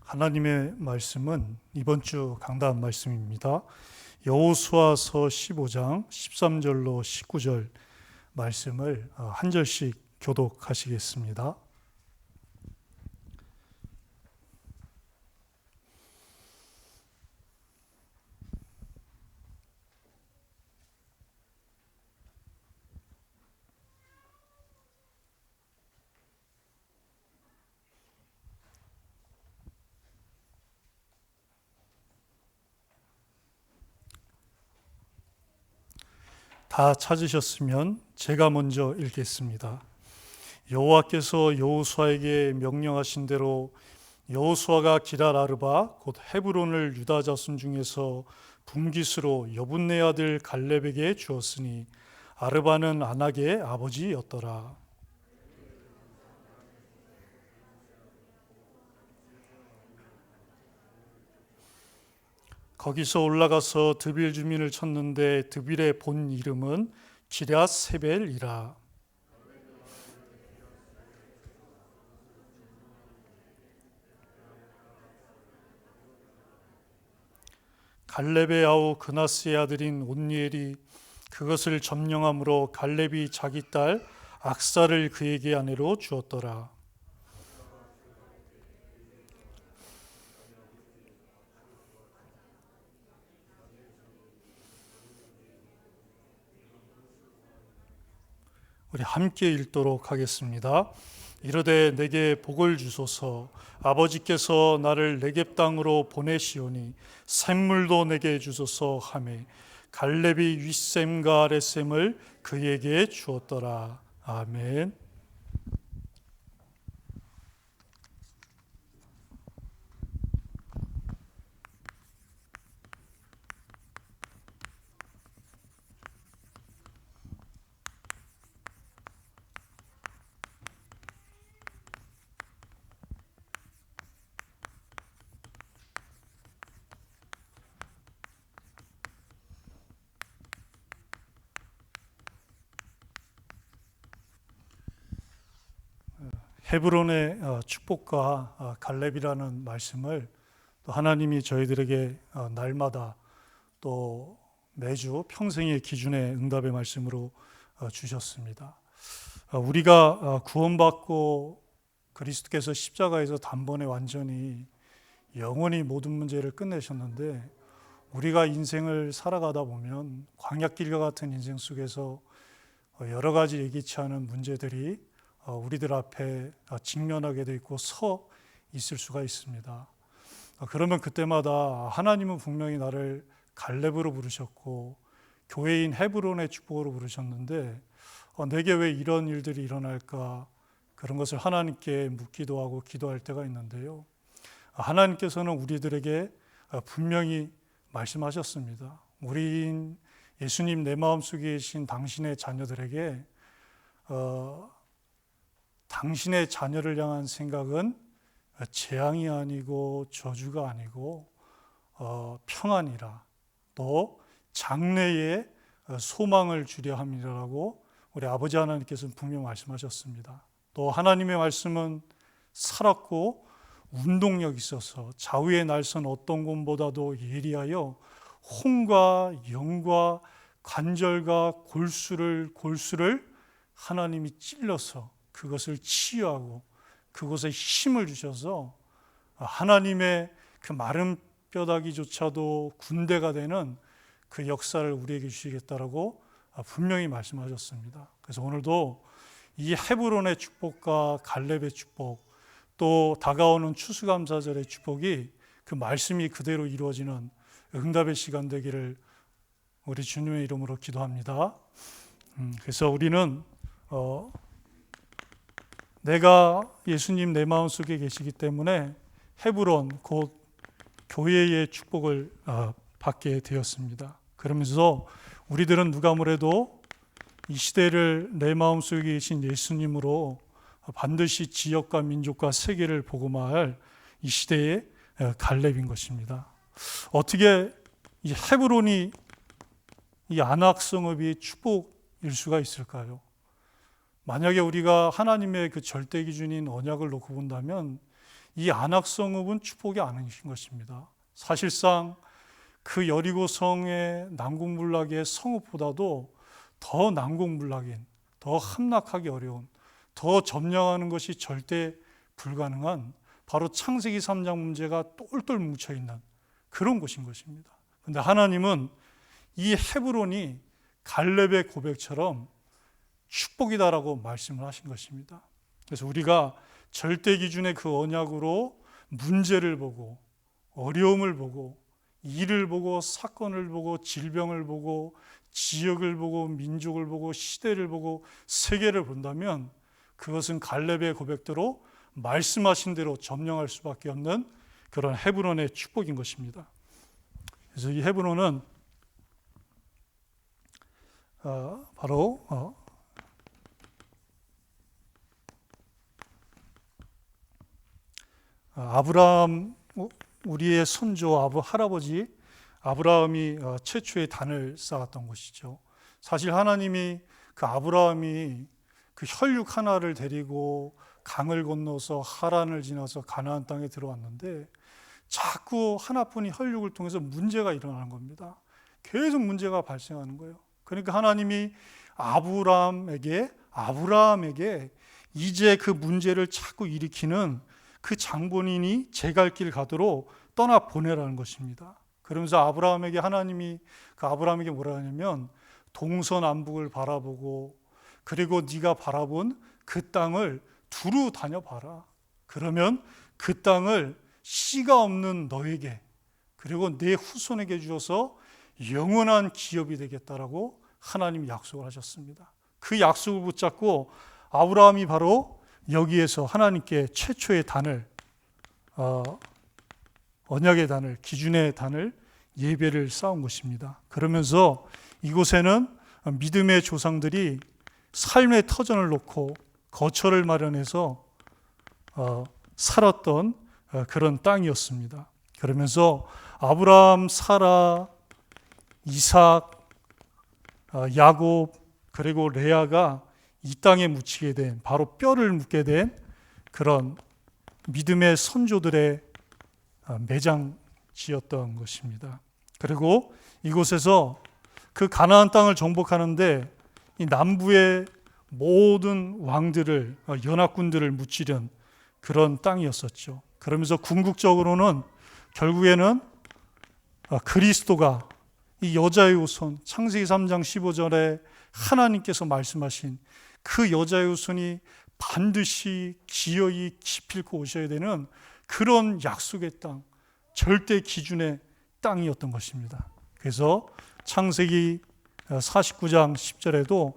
하나님의 말씀은 이번 주 강단 말씀입니다. 여호수아서 15장 13절로 19절 말씀을 한 절씩 교독하시겠습니다. 다 찾으셨으면 제가 먼저 읽겠습니다. 여호와께서 여호수아에게 명령하신 대로 여호수아가 기럇 아르바 곧 헤브론을 유다 자손 중에서 분깃으로 여분네 아들 갈렙에게 주었으니 아르바는 아낙의 아버지였더라. 거기서 올라가서 드빌 주민을 쳤는데 드빌의 본 이름은 기럇 세벨이라. 갈렙의 아우 그나스의 아들인 온니엘이 그것을 점령함으로 갈렙이 자기 딸 악사를 그에게 아내로 주었더라. 우리 함께 읽도록 하겠습니다. 이르되 내게 복을 주소서. 아버지께서 나를 네겝 땅으로 보내시오니 샘물도 내게 주소서 하매 갈렙이 윗샘과 아랫샘을 그에게 주었더라. 아멘. 헤브론의 축복과 갈렙이라는 말씀을 또 하나님이 저희들에게 날마다 또 매주 평생의 기준의 응답의 말씀으로 주셨습니다. 우리가 구원받고 그리스도께서 십자가에서 단번에 완전히 영원히 모든 문제를 끝내셨는데 우리가 인생을 살아가다 보면 광야길과 같은 인생 속에서 여러 가지 예기치 않은 문제들이 우리들 앞에 직면하게 돼 있고 서 있을 수가 있습니다. 그러면 그때마다 하나님은 분명히 나를 갈렙으로 부르셨고 교회인 헤브론의 축복으로 부르셨는데 내게 왜 이런 일들이 일어날까, 그런 것을 하나님께 묻기도 하고 기도할 때가 있는데요. 하나님께서는 우리들에게 분명히 말씀하셨습니다. 우리인 예수님 내 마음속에 계신 당신의 자녀들에게 당신의 자녀를 향한 생각은 재앙이 아니고 저주가 아니고 평안이라, 또 장래에 소망을 주려 함이라고 우리 아버지 하나님께서는 분명히 말씀하셨습니다. 또 하나님의 말씀은 살았고 운동력 있어서 좌우의 날선 어떤 곳보다도 예리하여 혼과 영과 관절과 골수를 하나님이 찔러서 그것을 치유하고 그것에 힘을 주셔서 하나님의 그 마른 뼈다귀조차도 군대가 되는 그 역사를 우리에게 주시겠다라고 분명히 말씀하셨습니다. 그래서 오늘도 이 헤브론의 축복과 갈렙의 축복, 또 다가오는 추수감사절의 축복이 그 말씀이 그대로 이루어지는 응답의 시간 되기를 우리 주님의 이름으로 기도합니다. 그래서 우리는 내가 예수님 내 마음속에 계시기 때문에 헤브론 곧 교회의 축복을 받게 되었습니다. 그러면서 우리들은 누가 뭐래도 이 시대를 내 마음속에 계신 예수님으로 반드시 지역과 민족과 세계를 복음화할 이 시대의 갈렙인 것입니다. 어떻게 이 헤브론이 이 아낙 성읍이 축복일 수가 있을까요? 만약에 우리가 하나님의 그 절대 기준인 언약을 놓고 본다면 이 안악성읍은 축복이 아니신 것입니다. 사실상 그 여리고성의 난공불락의 성읍보다도 더 난공불락인, 더 함락하기 어려운, 더 점령하는 것이 절대 불가능한 바로 창세기 3장 문제가 똘똘 뭉쳐있는 그런 곳인 것입니다. 그런데 하나님은 이 헤브론이 갈렙의 고백처럼 축복이다라고 말씀을 하신 것입니다. 그래서 우리가 절대 기준의 그 언약으로 문제를 보고 어려움을 보고 일을 보고 사건을 보고 질병을 보고 지역을 보고 민족을 보고 시대를 보고 세계를 본다면 그것은 갈렙의 고백대로 말씀하신 대로 점령할 수밖에 없는 그런 헤브론의 축복인 것입니다. 그래서 이 헤브론은 바로 아브라함, 우리의 선조 할아버지 아브라함이 최초의 단을 쌓았던 것이죠. 사실 하나님이 그 아브라함이 그 혈육 하나를 데리고 강을 건너서 하란을 지나서 가나안 땅에 들어왔는데 자꾸 하나뿐인 혈육을 통해서 문제가 일어나는 겁니다. 계속 문제가 발생하는 거예요. 그러니까 하나님이 아브라함에게 이제 그 문제를 자꾸 일으키는 그 장본인이 제 갈 길 가도록 떠나 보내라는 것입니다. 그러면서 아브라함에게 하나님이 그 아브라함에게 뭐라 하냐면 동서남북을 바라보고 그리고 네가 바라본 그 땅을 두루 다녀봐라. 그러면 그 땅을 씨가 없는 너에게 그리고 내 후손에게 주어서 영원한 기업이 되겠다라고 하나님이 약속을 하셨습니다. 그 약속을 붙잡고 아브라함이 바로 여기에서 하나님께 최초의 단을 언약의 단을, 기준의 단을, 예배를 쌓은 것입니다. 그러면서 이곳에는 믿음의 조상들이 삶의 터전을 놓고 거처를 마련해서 살았던 그런 땅이었습니다. 그러면서 아브라함, 사라, 이삭, 야곱 그리고 레아가 이 땅에 묻히게 된, 바로 뼈를 묻게 된 그런 믿음의 선조들의 매장지였던 것입니다. 그리고 이곳에서 그 가나안 땅을 정복하는데 이 남부의 모든 왕들을, 연합군들을 무찌른 그런 땅이었었죠. 그러면서 궁극적으로는 결국에는 그리스도가 이 여자의 후손, 창세기 3장 15절에 하나님께서 말씀하신 그 여자의 후손이 반드시 기어이 기필코 오셔야 되는 그런 약속의 땅, 절대 기준의 땅이었던 것입니다. 그래서 창세기 49장 10절에도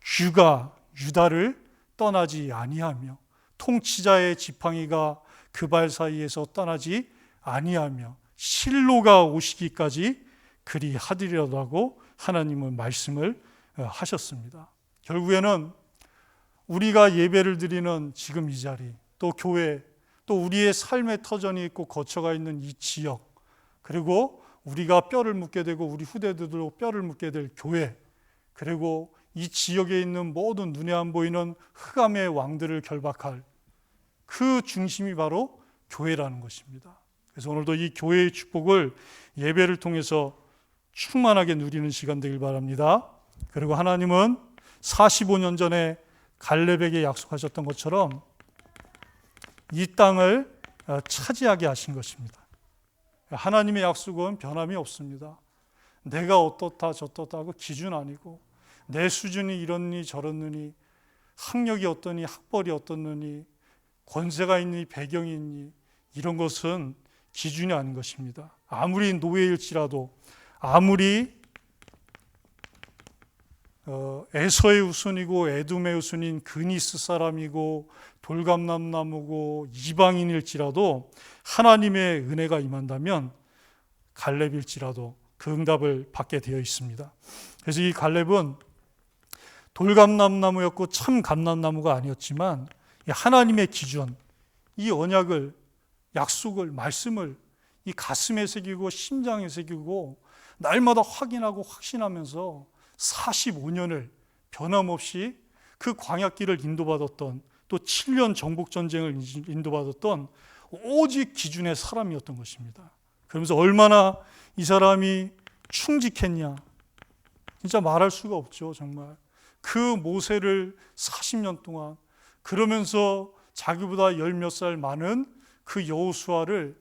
규가 유다를 떠나지 아니하며 통치자의 지팡이가 그 발 사이에서 떠나지 아니하며 실로가 오시기까지 그리 하리라고 하나님은 말씀을 하셨습니다. 결국에는 우리가 예배를 드리는 지금 이 자리, 또 교회, 또 우리의 삶의 터전이 있고 거처가 있는 이 지역, 그리고 우리가 뼈를 묻게 되고 우리 후대들도 뼈를 묻게 될 교회, 그리고 이 지역에 있는 모든 눈에 안 보이는 흑암의 왕들을 결박할 그 중심이 바로 교회라는 것입니다. 그래서 오늘도 이 교회의 축복을 예배를 통해서 충만하게 누리는 시간 되길 바랍니다. 그리고 하나님은 45년 전에 갈렙에게 약속하셨던 것처럼 이 땅을 차지하게 하신 것입니다. 하나님의 약속은 변함이 없습니다. 내가 어떻다 저떻다 하고 기준 아니고 내 수준이 이렇니 저렇느니 학력이 어떠니 학벌이 어떻느니 권세가 있니 배경이 있니 이런 것은 기준이 아닌 것입니다. 아무리 노예일지라도 아무리 에서의 후손이고 에돔의 후손인 그니스 사람이고 돌감람나무고 이방인일지라도 하나님의 은혜가 임한다면 갈렙일지라도 그 응답을 받게 되어 있습니다. 그래서 이 갈렙은 돌감람나무였고 참 감람나무가 아니었지만 하나님의 기준, 이 언약을, 약속을, 말씀을 이 가슴에 새기고 심장에 새기고 날마다 확인하고 확신하면서 45년을 변함없이 그 광야길을 인도받았던, 또 7년 정복전쟁을 인도받았던 오직 기준의 사람이었던 것입니다. 그러면서 얼마나 이 사람이 충직했냐, 진짜 말할 수가 없죠. 정말 그 모세를 40년 동안, 그러면서 자기보다 열 몇 살 많은 그 여호수아를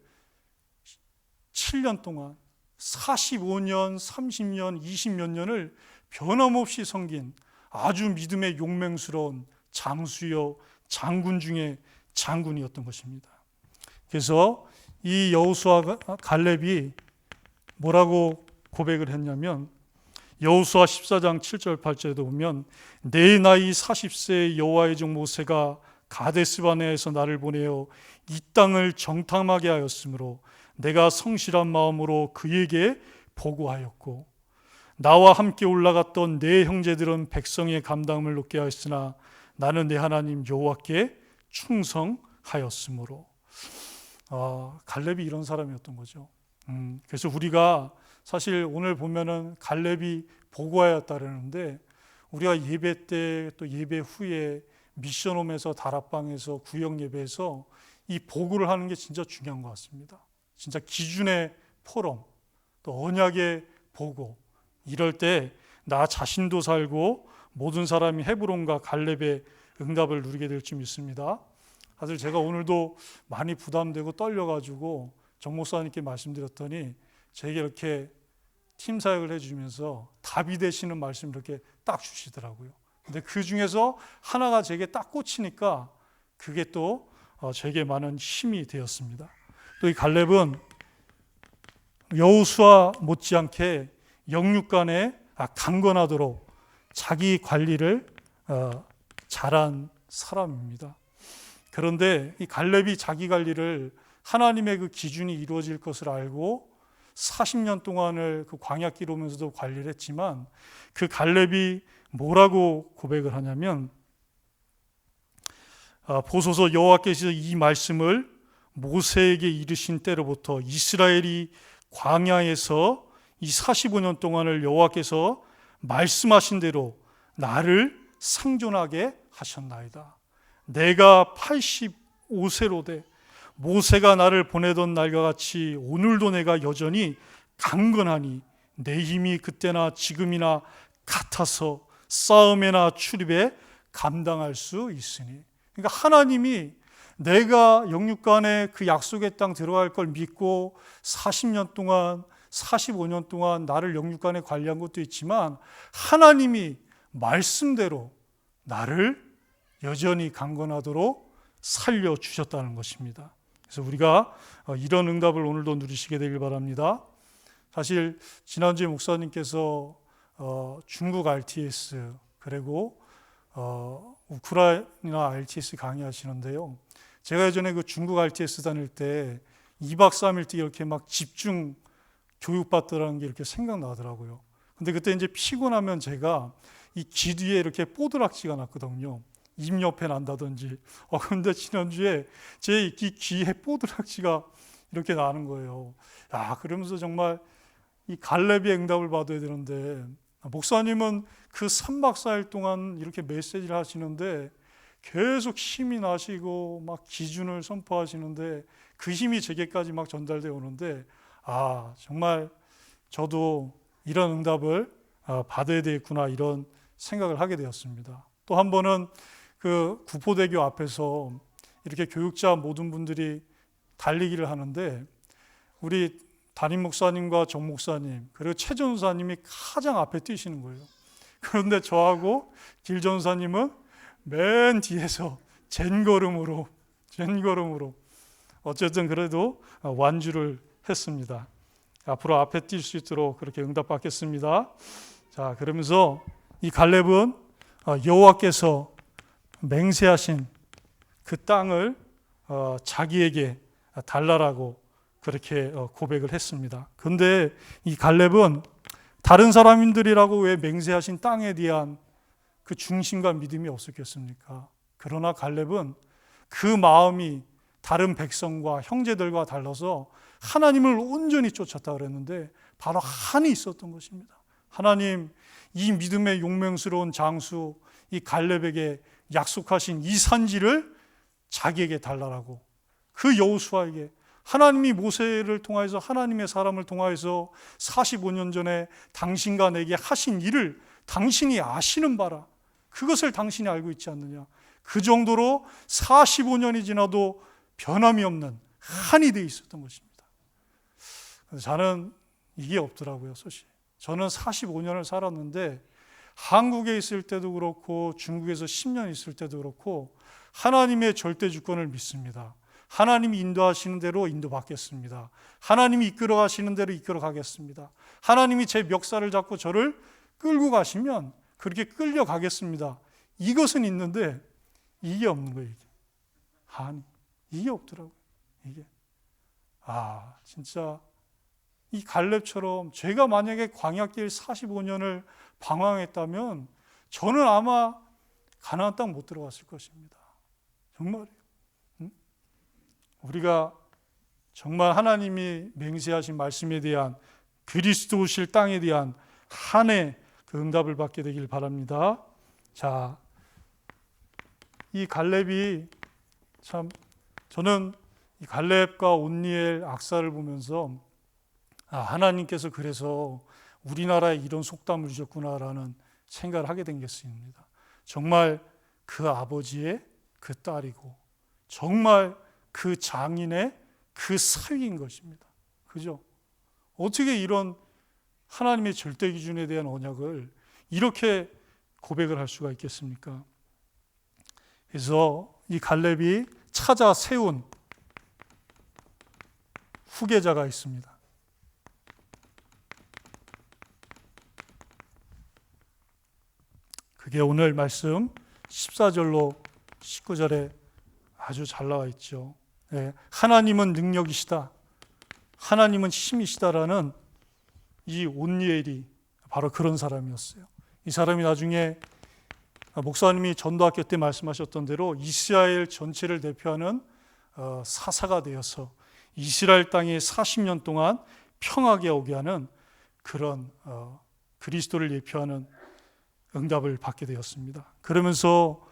7년 동안 45년, 30년, 20몇 년을 변함없이 섬긴 아주 믿음의 용맹스러운 장수여 장군 중에 장군이었던 것입니다. 그래서 이 여호수아 갈렙이 뭐라고 고백을 했냐면, 여호수아 14장 7절 8절에도 보면 내 나이 40세의 여호와의 종 모세가 가데스바네아에서 나를 보내어 이 땅을 정탐하게 하였으므로 내가 성실한 마음으로 그에게 보고하였고, 나와 함께 올라갔던 내 형제들은 백성의 감당을 높게 하였으나 나는 내 하나님 여호와께 충성하였으므로. 갈렙이 이런 사람이었던 거죠. 그래서 우리가 사실 오늘 보면은 갈렙이 보고하였다라는데, 우리가 예배 때 또 예배 후에 미션홈에서 다락방에서 구역 예배에서 이 보고를 하는 게 진짜 중요한 것 같습니다. 진짜 기준의 포럼, 또 언약의 보고, 이럴 때 나 자신도 살고 모든 사람이 헤브론과 갈렙의 응답을 누리게 될 줄 믿습니다. 사실 제가 오늘도 많이 부담되고 떨려가지고 정 목사님께 말씀드렸더니 제게 이렇게 팀 사역을 해주면서 답이 되시는 말씀 이렇게 딱 주시더라고요. 근데 그 중에서 하나가 제게 딱 꽂히니까 그게 또 제게 많은 힘이 되었습니다. 또 이 갈렙은 여호수아 못지않게 영육간에 강건하도록 자기 관리를 잘한 사람입니다. 그런데 이 갈렙이 자기 관리를 하나님의 그 기준이 이루어질 것을 알고 40년 동안을 그 광야길 오면서도 관리를 했지만, 그 갈렙이 뭐라고 고백을 하냐면, 보소서 여호와께서 이 말씀을 모세에게 이르신 때로부터 이스라엘이 광야에서 이 45년 동안을 여호와께서 말씀하신 대로 나를 상존하게 하셨나이다. 내가 85세로 돼 모세가 나를 보내던 날과 같이 오늘도 내가 여전히 강건하니 내 힘이 그때나 지금이나 같아서 싸움에나 출입에 감당할 수 있으니. 그러니까 하나님이 내가 영육간에 그 약속의 땅 들어갈 걸 믿고 40년 동안 45년 동안 나를 영육간에 관리한 것도 있지만, 하나님이 말씀대로 나를 여전히 강건하도록 살려주셨다는 것입니다. 그래서 우리가 이런 응답을 오늘도 누리시게 되길 바랍니다. 사실 지난주에 목사님께서 중국 RTS 그리고 우크라이나 RTS 강의하시는데요. 제가 예전에 그 중국 RTS 다닐 때 2박 3일 때 이렇게 막 집중 교육받더라는 게 이렇게 생각나더라고요. 근데 그때 이제 피곤하면 제가 이 귀 뒤에 이렇게 뽀드락지가 났거든요. 입 옆에 난다든지. 근데 지난주에 제 귀에 뽀드락지가 이렇게 나는 거예요. 그러면서 정말 이 갈렙의 응답을 받아야 되는데, 목사님은 그 3박 4일 동안 이렇게 메시지를 하시는데 계속 힘이 나시고 막 기준을 선포하시는데 그 힘이 제게까지 막 전달되어 오는데, 정말 저도 이런 응답을 받아야 되겠구나, 이런 생각을 하게 되었습니다. 또 한 번은 그 구포대교 앞에서 이렇게 교육자 모든 분들이 달리기를 하는데, 우리 담임 목사님과 정 목사님 그리고 최 전사님이 가장 앞에 뛰시는 거예요. 그런데 저하고 길 전사님은 맨 뒤에서 젠걸음으로 어쨌든 그래도 완주를 했습니다. 앞으로 앞에 뛸 수 있도록 그렇게 응답받겠습니다. 자, 그러면서 이 갈렙은 여호와께서 맹세하신 그 땅을 자기에게 달라라고 그렇게 고백을 했습니다. 그런데 이 갈렙은 다른 사람들이라고 왜 맹세하신 땅에 대한 그 중심과 믿음이 없었겠습니까? 그러나 갈렙은 그 마음이 다른 백성과 형제들과 달라서 하나님을 온전히 쫓았다 그랬는데, 바로 한이 있었던 것입니다. 하나님, 이 믿음의 용맹스러운 장수 이 갈렙에게 약속하신 이 산지를 자기에게 달라라고 그 여호수아에게 하나님이 모세를 통하여서 하나님의 사람을 통하여서 45년 전에 당신과 내게 하신 일을 당신이 아시는 바라. 그것을 당신이 알고 있지 않느냐. 그 정도로 45년이 지나도 변함이 없는 한이 되어 있었던 것입니다. 저는 이게 없더라고요, 소식. 저는 45년을 살았는데 한국에 있을 때도 그렇고 중국에서 10년 있을 때도 그렇고 하나님의 절대 주권을 믿습니다. 하나님이 인도하시는 대로 인도받겠습니다. 하나님이 이끌어 가시는 대로 이끌어 가겠습니다. 하나님이 제 멱살을 잡고 저를 끌고 가시면 그렇게 끌려가겠습니다. 이것은 있는데 이게 없는 거예요. 이게 없더라고요. 이게. 진짜 이 갈렙처럼 제가 만약에 광야길 45년을 방황했다면 저는 아마 가나안 땅 못 들어갔을 것입니다. 정말이에요. 우리가 정말 하나님이 맹세하신 말씀에 대한 그리스도 오실 땅에 대한 한해 그 응답을 받게 되길 바랍니다. 자, 이 갈렙이 참 저는 이 갈렙과 온니엘 악사를 보면서 하나님께서 그래서 우리나라에 이런 속담을 주셨구나라는 생각을 하게 된 것입니다. 정말 그 아버지의 그 딸이고 정말 그 장인의 그 사위인 것입니다. 그죠? 어떻게 이런 하나님의 절대 기준에 대한 언약을 이렇게 고백을 할 수가 있겠습니까? 그래서 이 갈렙이 찾아 세운 후계자가 있습니다. 그게 오늘 말씀 14절로 19절에 아주 잘 나와 있죠. 하나님은 능력이시다. 하나님은 힘이시다라는 이 온니엘이 바로 그런 사람이었어요. 이 사람이 나중에 목사님이 전도학교 때 말씀하셨던 대로 이스라엘 전체를 대표하는 사사가 되어서 이스라엘 땅에 40년 동안 평하게 오게 하는 그런 그리스도를 예표하는 응답을 받게 되었습니다. 그러면서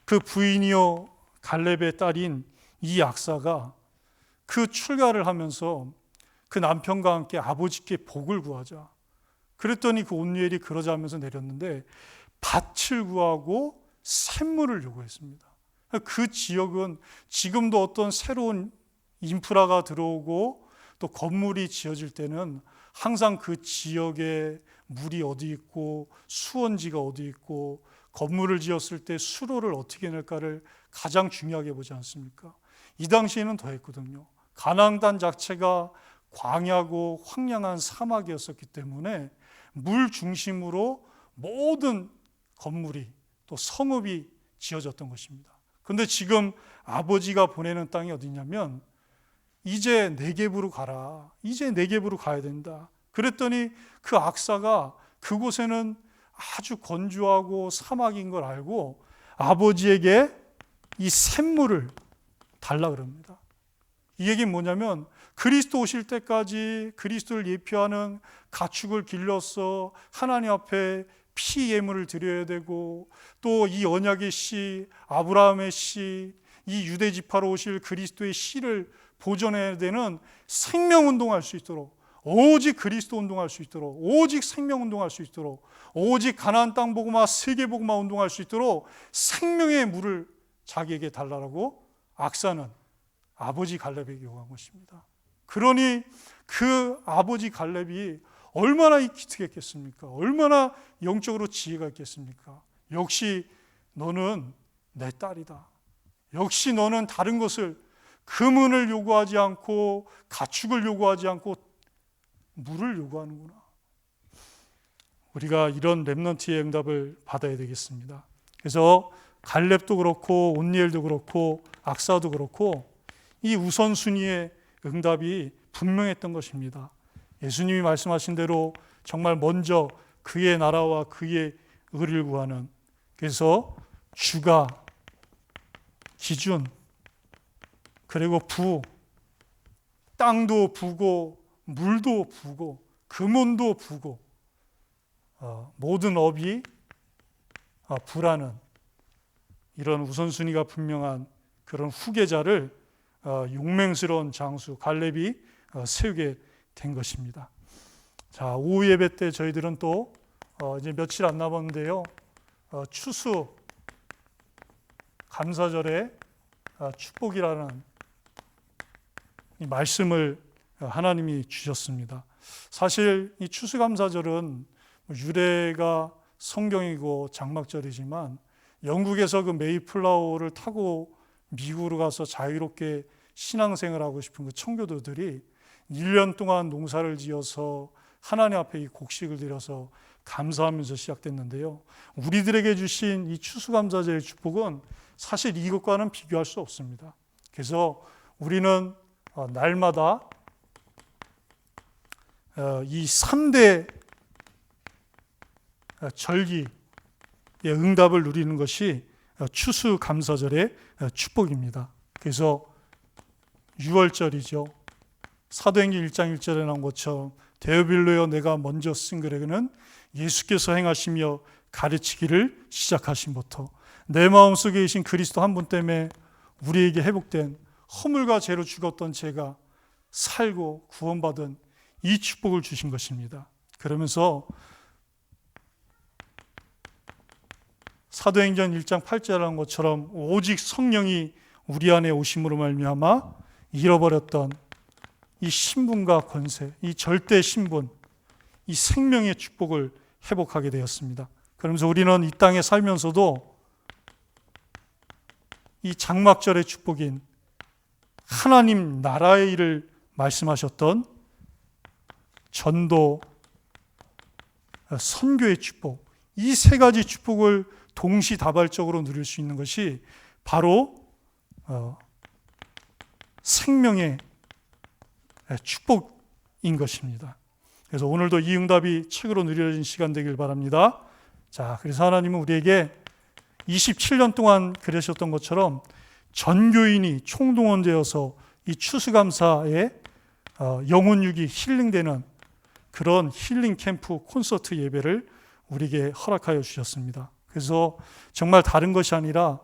그 부인이요 갈렙의 딸인 이 악사가 그 출가를 하면서 그 남편과 함께 아버지께 복을 구하자. 그랬더니 그 온니엘이 그러자 하면서 내렸는데 밭을 구하고 샘물을 요구했습니다. 그 지역은 지금도 어떤 새로운 인프라가 들어오고 또 건물이 지어질 때는 항상 그 지역에 물이 어디 있고 수원지가 어디 있고 건물을 지었을 때 수로를 어떻게 낼까를 가장 중요하게 보지 않습니까? 이 당시에는 더했거든요. 가나안 땅 자체가 광야고 황량한 사막이었었기 때문에 물 중심으로 모든 건물이 또 성읍이 지어졌던 것입니다. 그런데 지금 아버지가 보내는 땅이 어디냐면 이제 네겝으로 가라. 이제 네겝으로 가야 된다. 그랬더니 그 악사가 그곳에는 아주 건조하고 사막인 걸 알고 아버지에게 이 샘물을 달라 그럽니다. 이 얘기는 뭐냐면 그리스도 오실 때까지 그리스도를 예표하는 가축을 길러서 하나님 앞에 피 예물을 드려야 되고 또 이 언약의 씨, 아브라함의 씨, 이 유대 지파로 오실 그리스도의 씨를 보존해야 되는 생명운동할 수 있도록 오직 그리스도 운동할 수 있도록 오직 생명 운동할 수 있도록 오직 가나안 땅 복음화 세계 복음화 운동할 수 있도록 생명의 물을 자기에게 달라고 악사는 아버지 갈렙에게 요구한 것입니다. 그러니 그 아버지 갈렙이 얼마나 기특했겠습니까? 얼마나 영적으로 지혜가 있겠습니까? 역시 너는 내 딸이다. 역시 너는 다른 것을 금은을 요구하지 않고 가축을 요구하지 않고 물을 요구하는구나. 우리가 이런 렘넌트의 응답을 받아야 되겠습니다. 그래서 갈렙도 그렇고 온니엘도 그렇고 악사도 그렇고 이 우선순위의 응답이 분명했던 것입니다. 예수님이 말씀하신 대로 정말 먼저 그의 나라와 그의 의를 구하는, 그래서 주가 기준, 그리고 부, 땅도 부고 물도 부고 금은도 부고 모든 업이 부라는 이런 우선순위가 분명한 그런 후계자를 용맹스러운 장수 갈렙이 세우게 된 것입니다. 자, 오후 예배 때 저희들은 또 이제 며칠 안 남았는데요. 추수 감사절의 축복이라는 이 말씀을 하나님이 주셨습니다. 사실 이 추수감사절은 유래가 성경이고 장막절이지만 영국에서 그 메이플라워를 타고 미국으로 가서 자유롭게 신앙생활을 하고 싶은 그 청교도들이 1년 동안 농사를 지어서 하나님 앞에 이 곡식을 드려서 감사하면서 시작됐는데요. 우리들에게 주신 이 추수감사절의 축복은 사실 이것과는 비교할 수 없습니다. 그래서 우리는 날마다 이 3대 절기의 응답을 누리는 것이 추수감사절의 축복입니다. 그래서 6월절이죠. 사도행전 1장 1절에 나온 것처럼 데오빌로여 내가 먼저 쓴 글에는 예수께서 행하시며 가르치기를 시작하심부터 내 마음속에 계신 그리스도 한 분 때문에 우리에게 회복된 허물과 죄로 죽었던 죄가 살고 구원받은 이 축복을 주신 것입니다. 그러면서 사도행전 1장 8절에 나온 것처럼 오직 성령이 우리 안에 오심으로 말미암아 잃어버렸던 이 신분과 권세, 이 절대 신분, 이 생명의 축복을 회복하게 되었습니다. 그러면서 우리는 이 땅에 살면서도 이 장막절의 축복인 하나님 나라의 일을 말씀하셨던 전도, 선교의 축복, 이 세 가지 축복을 동시다발적으로 누릴 수 있는 것이 바로 생명의 축복인 것입니다. 그래서 오늘도 이 응답이 책으로 누려진 시간 되길 바랍니다. 자, 그래서 하나님은 우리에게 27년 동안 그러셨던 것처럼 전교인이 총동원되어서 이 추수감사에 영혼육이 힐링되는 그런 힐링 캠프 콘서트 예배를 우리에게 허락하여 주셨습니다. 그래서 정말 다른 것이 아니라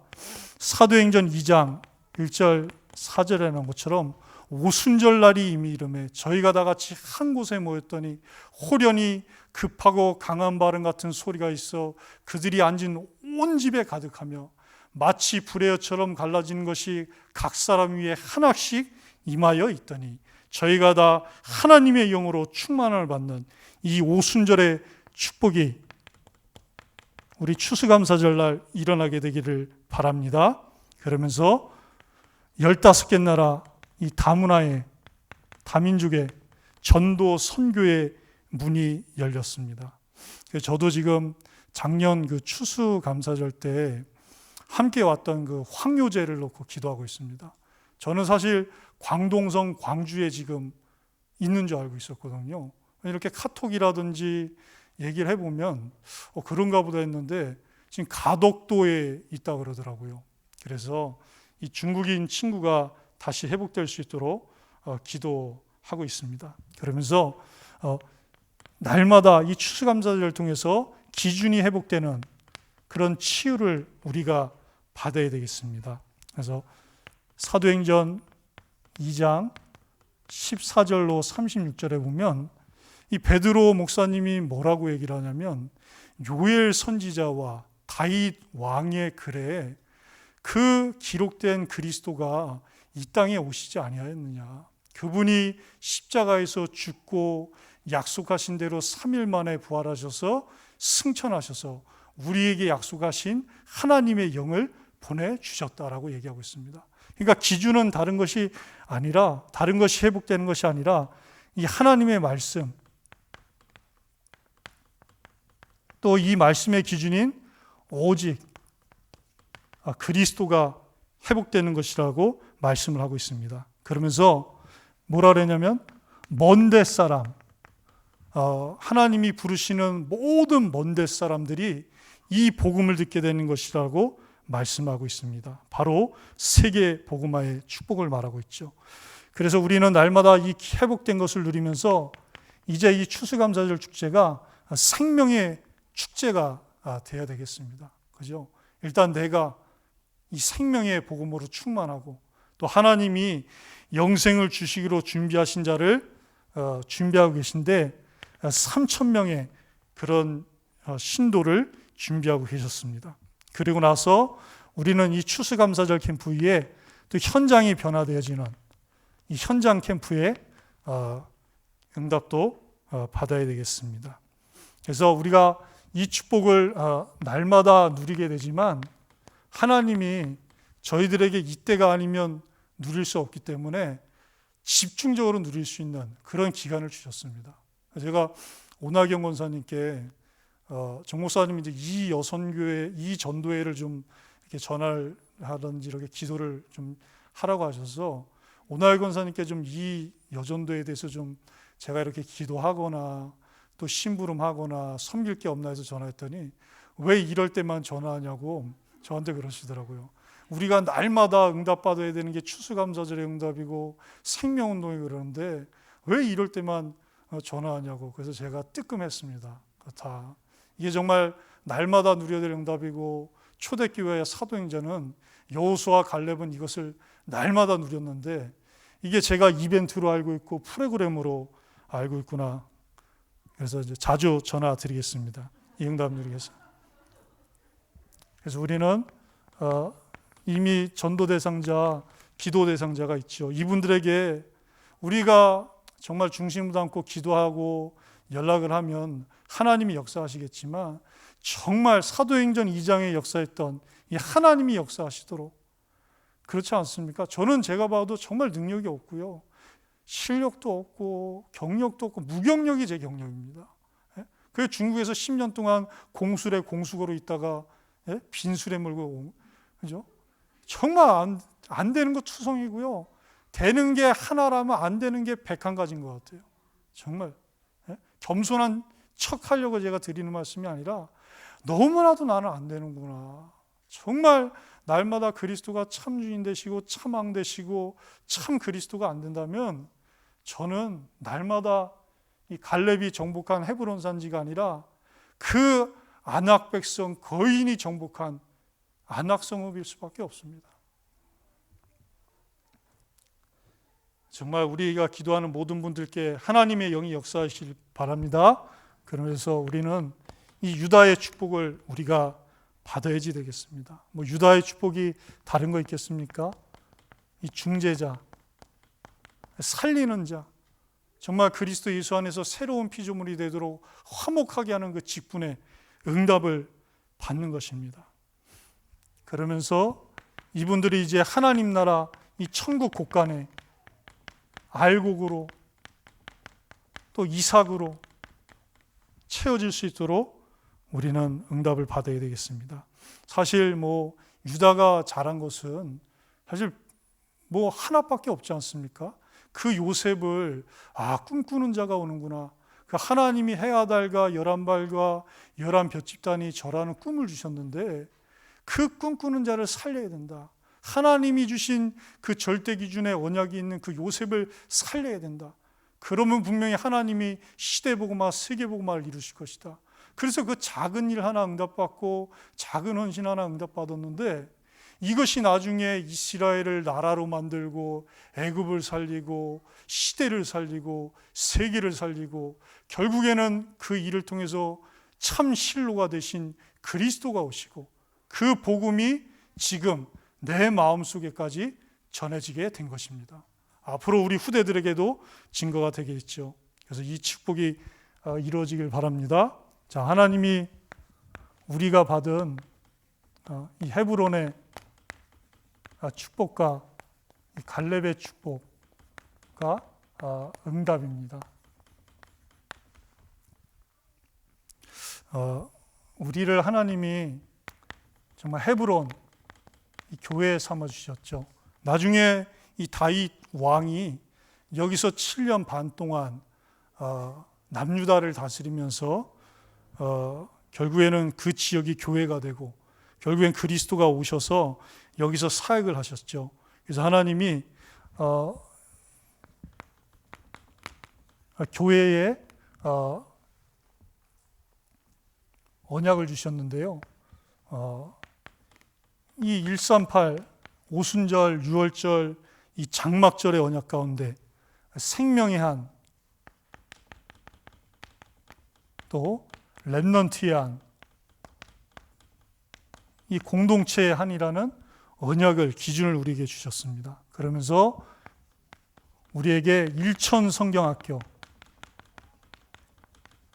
사도행전 2장 1절 4절에 나온 것처럼 오순절날이 이미 이름에 저희가 다 같이 한 곳에 모였더니 호련히 급하고 강한 바람 같은 소리가 있어 그들이 앉은 온 집에 가득하며 마치 불의처럼 갈라지는 것이 각 사람 위에 하나씩 임하여 있더니 저희가 다 하나님의 영으로 충만을 받는 이 오순절의 축복이 우리 추수감사절날 일어나게 되기를 바랍니다. 그러면서 15개 나라 이 다문화의 다민족의 전도 선교의 문이 열렸습니다. 저도 지금 작년 그 추수감사절 때 함께 왔던 그 황효제를 놓고 기도하고 있습니다. 저는 사실 광동성 광주에 지금 있는 줄 알고 있었거든요. 이렇게 카톡이라든지 얘기를 해보면 그런가 보다 했는데 지금 가덕도에 있다고 그러더라고요. 그래서 이 중국인 친구가 다시 회복될 수 있도록 기도하고 있습니다. 그러면서 날마다 이 추수감사절을 통해서 기준이 회복되는 그런 치유를 우리가 받아야 되겠습니다. 그래서 사도행전 2장 14절로 36절에 보면 이 베드로 목사님이 뭐라고 얘기를 하냐면 요엘 선지자와 다윗 왕의 글에 그 기록된 그리스도가 이 땅에 오시지 아니하였느냐. 그분이 십자가에서 죽고 약속하신 대로 3일 만에 부활하셔서 승천하셔서 우리에게 약속하신 하나님의 영을 보내주셨다라고 얘기하고 있습니다. 그러니까 기준은 다른 것이 아니라 다른 것이 회복되는 것이 아니라 이 하나님의 말씀 또 이 말씀의 기준인 오직 그리스도가 회복되는 것이라고 말씀을 하고 있습니다. 그러면서 뭐라 그러냐면 먼데 사람 하나님이 부르시는 모든 먼데 사람들이 이 복음을 듣게 되는 것이라고 말씀하고 있습니다. 바로 세계 복음화의 축복을 말하고 있죠. 그래서 우리는 날마다 이 회복된 것을 누리면서 이제 이 추수감사절 축제가 생명의 축제가 되어야 되겠습니다. 그죠? 일단 내가 이 생명의 복음으로 충만하고 또 하나님이 영생을 주시기로 준비하신 자를 준비하고 계신데 3,000명의 그런 신도를 준비하고 계셨습니다. 그리고 나서 우리는 이 추수감사절 캠프 위에 또 현장이 변화되어지는 이 현장 캠프의 응답도 받아야 되겠습니다. 그래서 우리가 이 축복을 날마다 누리게 되지만 하나님이 저희들에게 이때가 아니면 누릴 수 없기 때문에 집중적으로 누릴 수 있는 그런 기간을 주셨습니다. 제가 오나경 권사님께 정 목사님이 이제 이 여선교회, 이 전도회를 좀 이렇게 전할 하든지 이렇게 기도를 좀 하라고 하셔서 오나경 권사님께 좀 이 여전도에 대해서 좀 제가 이렇게 기도하거나 또 심부름하거나 섬길 게 없나 해서 전화했더니 왜 이럴 때만 전화하냐고 저한테 그러시더라고요. 우리가 날마다 응답받아야 되는 게 추수감사절의 응답이고 생명운동이 그러는데 왜 이럴 때만 전화하냐고. 그래서 제가 뜨끔했습니다. 다 이게 정말 날마다 누려야 될 응답이고 초대교회의 사도행전은 여호수아 갈렙은 이것을 날마다 누렸는데 이게 제가 이벤트로 알고 있고 프로그램으로 알고 있구나. 그래서 이제 자주 전화 드리겠습니다. 이 응답 누리기 위해서. 그래서 우리는 이미 전도 대상자, 기도 대상자가 있죠. 이분들에게 우리가 정말 중심을 담고 기도하고 연락을 하면 하나님이 역사하시겠지만 정말 사도행전 2장에 역사했던 이 하나님이 역사하시도록 그렇지 않습니까? 저는 제가 봐도 정말 능력이 없고요. 실력도 없고 경력도 없고 무경력이 제 경력입니다. 그래서 중국에서 10년 동안 공술에 공수거로 있다가 빈술에 몰고 그죠? 정말 안 되는 거 투성이고요. 되는 게 하나라면 안 되는 게 101가지인 것 같아요. 정말 겸손한 척하려고 제가 드리는 말씀이 아니라 너무나도 나는 안 되는구나. 정말 날마다 그리스도가 참 주인 되시고 참 왕 되시고 참 그리스도가 안 된다면 저는 날마다 이 갈렙이 정복한 헤브론 산지가 아니라 그 아낙 백성 거인이 정복한 아낙 성읍일 수밖에 없습니다. 정말 우리가 기도하는 모든 분들께 하나님의 영이 역사하시길 바랍니다. 그러면서 우리는 이 유다의 축복을 우리가 받아야지 되겠습니다. 뭐 유다의 축복이 다른 거 있겠습니까? 이 중재자, 살리는 자, 정말 그리스도 예수 안에서 새로운 피조물이 되도록 화목하게 하는 그 직분의 응답을 받는 것입니다. 그러면서 이분들이 이제 하나님 나라 이 천국 곳간에 알곡으로 또 이삭으로 채워질 수 있도록 우리는 응답을 받아야 되겠습니다. 사실 뭐 유다가 잘한 것은 사실 뭐 하나밖에 없지 않습니까? 그 요셉을 꿈꾸는 자가 오는구나. 그 하나님이 해와 달과 11발과 11볏집단이 절하는 꿈을 주셨는데 그 꿈꾸는 자를 살려야 된다. 하나님이 주신 그 절대 기준의 언약이 있는 그 요셉을 살려야 된다. 그러면 분명히 하나님이 시대복음화, 세계복음화를 이루실 것이다. 그래서 그 작은 일 하나 응답받고 작은 헌신 하나 응답받았는데 이것이 나중에 이스라엘을 나라로 만들고 애굽을 살리고 시대를 살리고 세계를 살리고 결국에는 그 일을 통해서 참 실로가 되신 그리스도가 오시고 그 복음이 지금 내 마음속에까지 전해지게 된 것입니다. 앞으로 우리 후대들에게도 증거가 되겠죠. 그래서 이 축복이 이루어지길 바랍니다. 자, 하나님이 우리가 받은 이 헤브론의 축복과 이 갈렙의 축복과 응답입니다. 우리를 하나님이 정말 헤브론 이 교회에 삼아 주셨죠. 나중에 이 다윗 왕이 여기서 7년 반 동안 남유다를 다스리면서 결국에는 그 지역이 교회가 되고 결국엔 그리스도가 오셔서 여기서 사역을 하셨죠. 그래서 하나님이 교회에 언약을 주셨는데요. 이 138 오순절, 유월절, 이 장막절의 언약 가운데 생명의 한, 또 렘넌트의 한, 이 공동체의 한이라는 언약을, 기준을 우리에게 주셨습니다. 그러면서 우리에게 일천 성경학교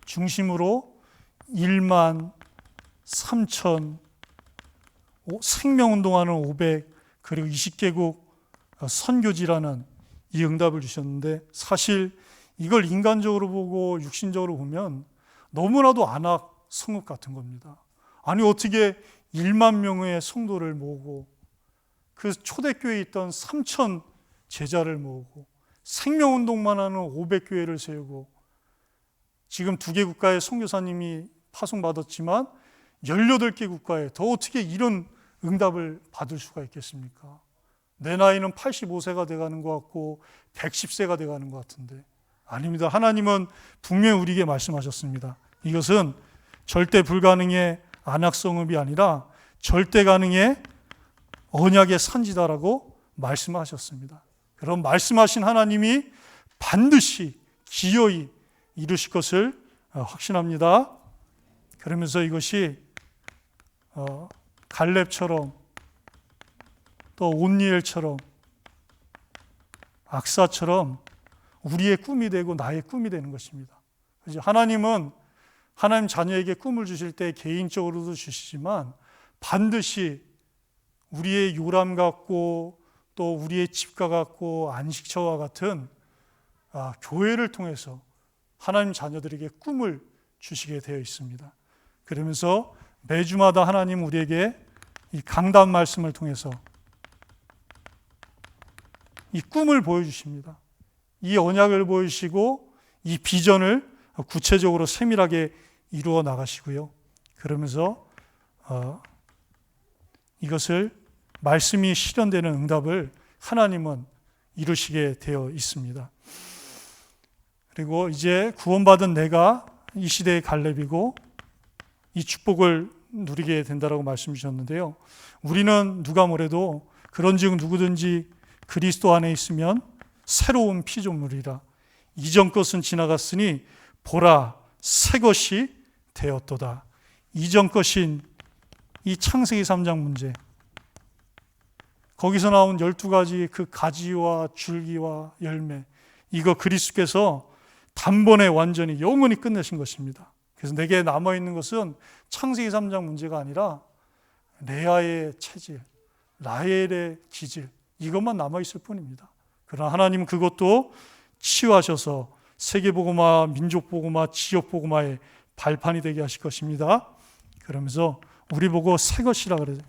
중심으로 1만 3천, 생명운동하는 500, 그리고 20개국 선교지라는 이 응답을 주셨는데, 사실 이걸 인간적으로 보고 육신적으로 보면 너무나도 안악 성읍 같은 겁니다. 아니 어떻게 1만 명의 성도를 모으고 그 초대교회에 있던 3천 제자를 모으고 생명운동만 하는 500교회를 세우고, 지금 2개 국가의 선교사님이 파송받았지만 18개 국가에 더 어떻게 이런 응답을 받을 수가 있겠습니까? 내 나이는 85세가 돼가는 것 같고 110세가 돼가는 것 같은데, 아닙니다. 하나님은 분명히 우리에게 말씀하셨습니다. 이것은 절대 불가능의 안악성읍이 아니라 절대 가능의 언약의 산지다라고 말씀하셨습니다. 그럼 말씀하신 하나님이 반드시 기어이 이루실 것을 확신합니다. 그러면서 이것이 갈렙처럼, 또 온니엘처럼, 악사처럼 우리의 꿈이 되고 나의 꿈이 되는 것입니다. 하나님은 하나님 자녀에게 꿈을 주실 때 개인적으로도 주시지만 반드시 우리의 요람 같고 또 우리의 집과 같고 안식처와 같은 교회를 통해서 하나님 자녀들에게 꿈을 주시게 되어 있습니다. 그러면서 매주마다 하나님 우리에게 이 강단 말씀을 통해서 이 꿈을 보여주십니다. 이 언약을 보여주시고 이 비전을 구체적으로 세밀하게 이루어 나가시고요. 그러면서 이것을 말씀이 실현되는 응답을 하나님은 이루시게 되어 있습니다. 그리고 이제 구원받은 내가 이 시대의 갈렙이고 이 축복을 누리게 된다라고 말씀 주셨는데요. 우리는 누가 뭐래도 그런즉 누구든지 그리스도 안에 있으면 새로운 피조물이라. 이전 것은 지나갔으니 보라 새 것이 되었도다. 이전 것인 이 창세기 3장 문제, 거기서 나온 12가지 그 가지와 줄기와 열매, 이거 그리스도께서 단번에 완전히 영원히 끝내신 것입니다. 그래서 내게 남아있는 것은 창세기 3장 문제가 아니라 레아의 체질, 라헬의 기질, 이것만 남아있을 뿐입니다. 그러나 하나님은 그것도 치유하셔서 세계복음화, 민족복음화, 지역복음화의 발판이 되게 하실 것입니다. 그러면서 우리 보고 새 것이라 그래요.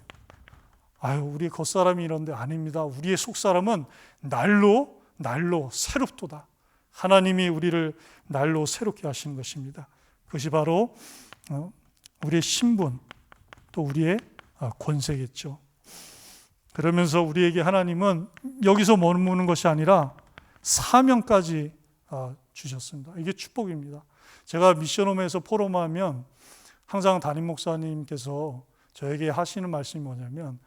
우리 겉사람이 이런데, 아닙니다. 우리의 속사람은 날로 새롭도다. 하나님이 우리를 날로 새롭게 하시는 것입니다. 그것이 바로 우리의 신분, 또 우리의 권세겠죠. 그러면서 우리에게 하나님은 여기서 머무는 것이 아니라 사명까지 주셨습니다. 이게 축복입니다. 제가 미션홈에서 포럼하면 항상 담임 목사님께서 저에게 하시는 말씀이 뭐냐면,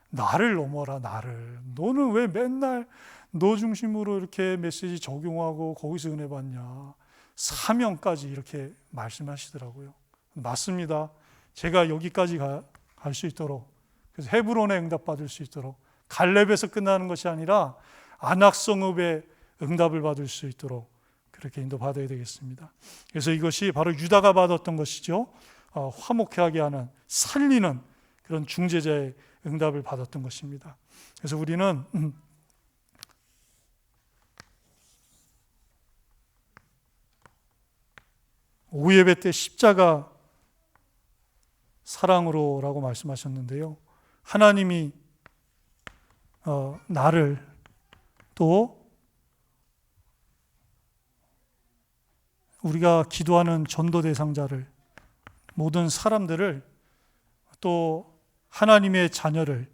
나를 넘어라, 나를. 너는 왜 맨날 너 중심으로 이렇게 메시지 적용하고 거기서 은혜 받냐. 사명까지 이렇게 말씀하시더라고요. 맞습니다. 제가 여기까지 갈 수 있도록, 그래서 헤브론에 응답받을 수 있도록, 갈렙에서 끝나는 것이 아니라 안악성읍의 응답을 받을 수 있도록 그렇게 인도받아야 되겠습니다. 그래서 이것이 바로 유다가 받았던 것이죠. 화목하게 하는, 살리는 그런 중재자의 응답을 받았던 것입니다. 그래서 우리는 오예배 때 십자가 사랑으로라고 말씀하셨는데요. 하나님이 나를, 또 우리가 기도하는 전도 대상자를, 모든 사람들을, 또 하나님의 자녀를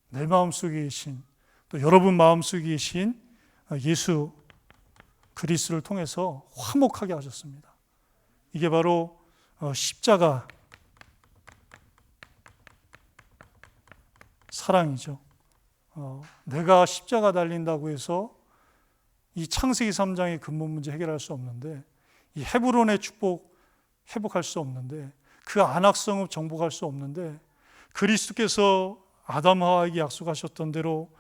내 마음속에 계신, 또 여러분 마음속에 계신 예수 그리스도를 통해서 화목하게 하셨습니다. 이게 바로 십자가 사랑이죠. 내가 십자가 달린다고 해서 이 창세기 3장의 근본 문제 해결할 수 없는데, 이 헤브론의 축복 회복할 수 없는데, 그 안악성읍 정복할 수 없는데, 그리스도께서 아담 하와에게 약속하셨던 대로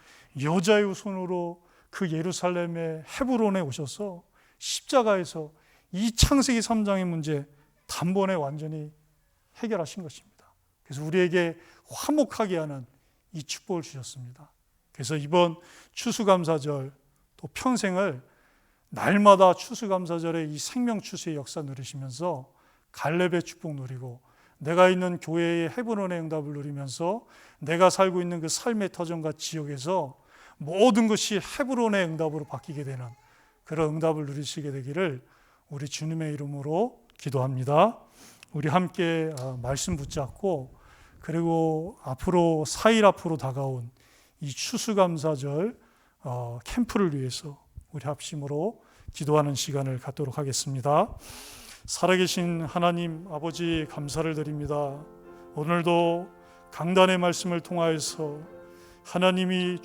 여자의 손으로 그 예루살렘의 헤브론에 오셔서 십자가에서 이 창세기 3장의 문제 단번에 완전히 해결하신 것입니다. 그래서 우리에게 화목하게 하는 이 축복을 주셨습니다. 그래서 이번 추수감사절 또 평생을 날마다 추수감사절에 이 생명추수의 역사 누리시면서 갈렙의 축복 누리고, 내가 있는 교회의 헤브론의 응답을 누리면서 내가 살고 있는 그 삶의 터전과 지역에서 모든 것이 헤브론의 응답으로 바뀌게 되는 그런 응답을 누리시게 되기를 우리 주님의 이름으로 기도합니다. 우리 함께 말씀 붙잡고, 그리고 앞으로 4일 앞으로 다가온 이 추수감사절 캠프를 위해서 우리 합심으로 기도하는 시간을 갖도록 하겠습니다. 살아계신 하나님 아버지, 감사를 드립니다. 오늘도 강단의 말씀을 통하여서 하나님이